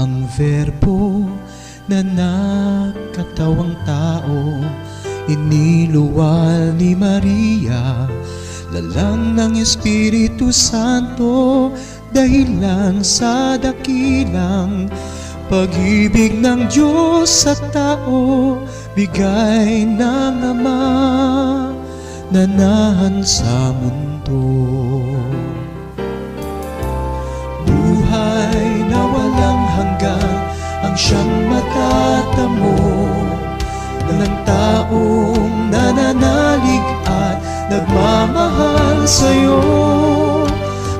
Ang verbo na nagkatawang tao, iniluwal ni Maria, lalang ng Espiritu Santo, dahilan sa dakilang pag-ibig ng Diyos sa tao, bigay ng Ama na nahan sa mundo. Buhay na walang hanggan ang siyang matatamo ng taong nananalig at nagmamahal sa'yo.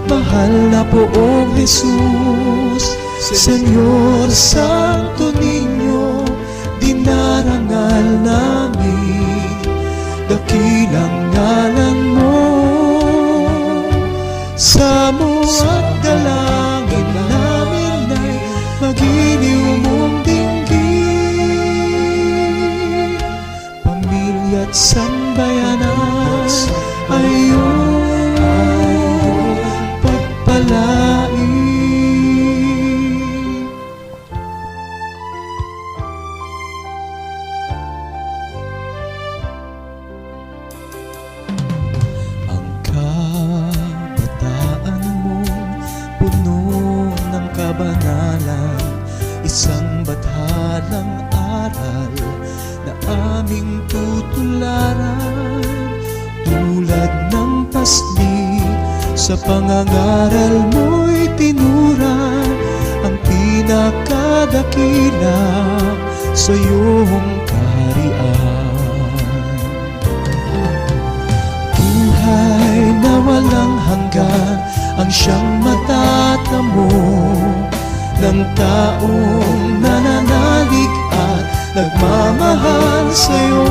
Mahal na Poong Jesus, Senyor Santo Niño, dinarangal namin dakilang ngalan mo. Samo at dalangin namin ay magiliw mong dinggin, pamilya't sambayanan ay iyong pagpalain. Ang kabataan mong puno ng kabanalan, isang bathalang aral na aming tutularan. Tulad ng pasli, sa pangangaral mo'y tinuran ang pinakadakila sa iyong kaharian. Buhay na walang hanggan ang siyang matatamo ng taong nananalig at nagmamahal sa'yo.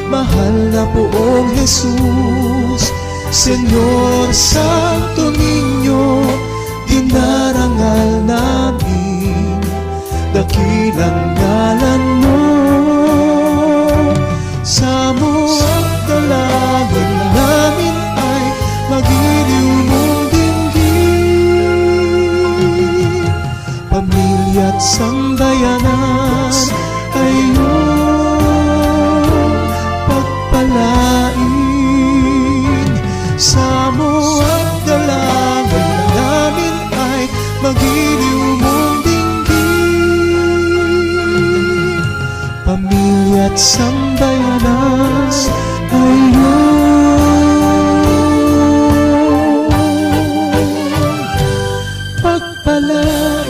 Mahal na Poong Jesus, Senyor Santo Niño, dinarangal namin dakilang ngalan mo. Samo at dalangin namin ay magiliw mong dinggin, pamilya't sambayanan ay iyong pagpalain. Samo at dalangin namin ay magiliw mong dinggin, pamilya't sambayanan ay iyong pagpalain.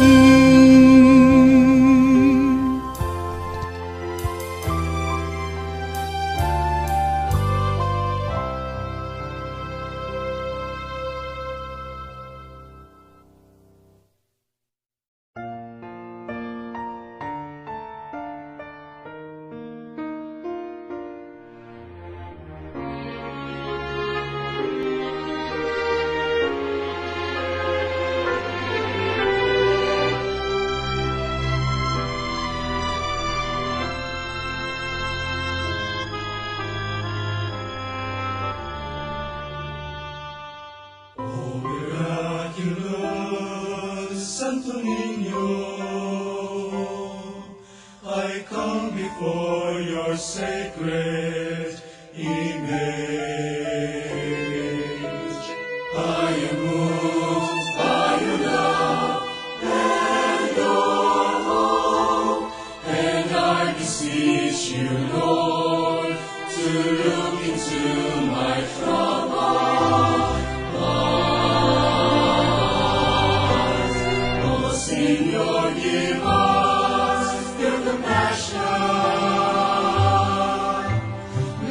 Santo Niño, I come before your sacred image. I am moved by your love and your hope, and I beseech you, Lord, to look into my troubled Señor, give us your compassion.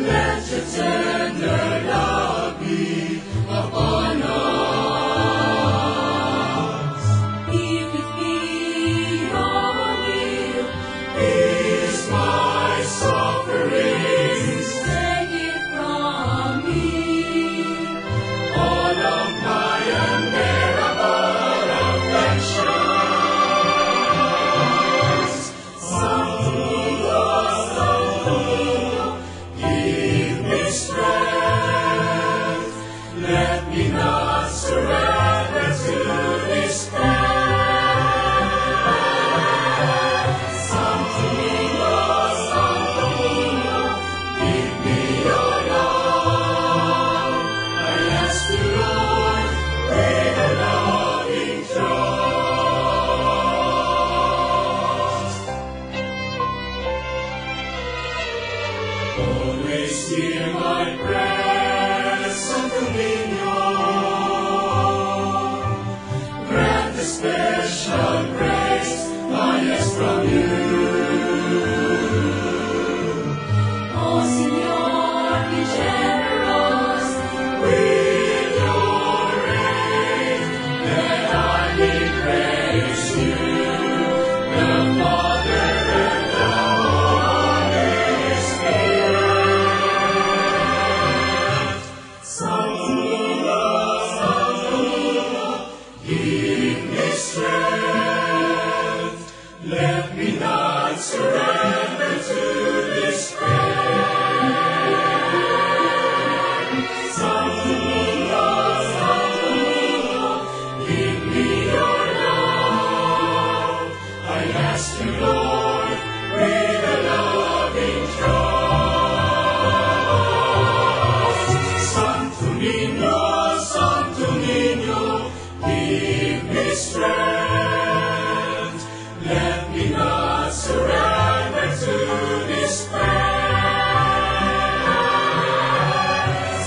Let your tender love be upon us. If it be your will, ease my sufferings. Take it from me. All of my unbearable affliction. Santo Always hear my prayer, Santo Niño. Grant a special grace I ask from you. Oh, Señor, be generous with your aid, that I may praise you, the Father and the Holy Spirit. Santo Niño, give me strength. Let me not surrender to despair. Santo Niño, give me your love. I ask you, Lord, with a loving trust. Santo Niño, give me strength. Let me not surrender to despair.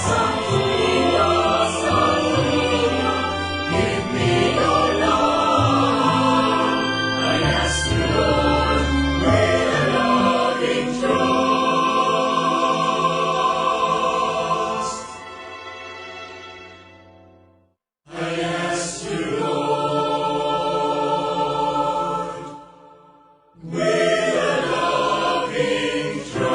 Santo Niño, give me your love. I ask you, Lord, with a loving trust. I ask you, Lord, with a loving trust.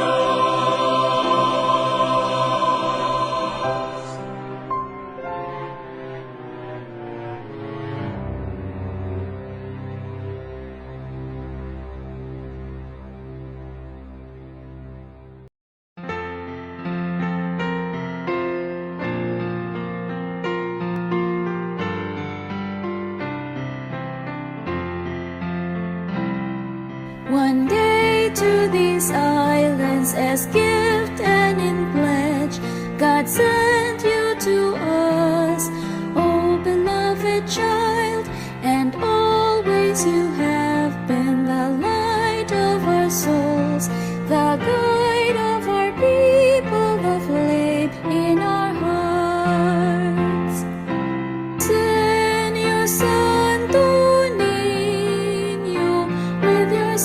One day to these islands as gift and in pledge, God sent you to us, oh beloved child, and always you have been the light of our souls, the guide of our people, the flame in our hearts. Señor Santo Niño, with your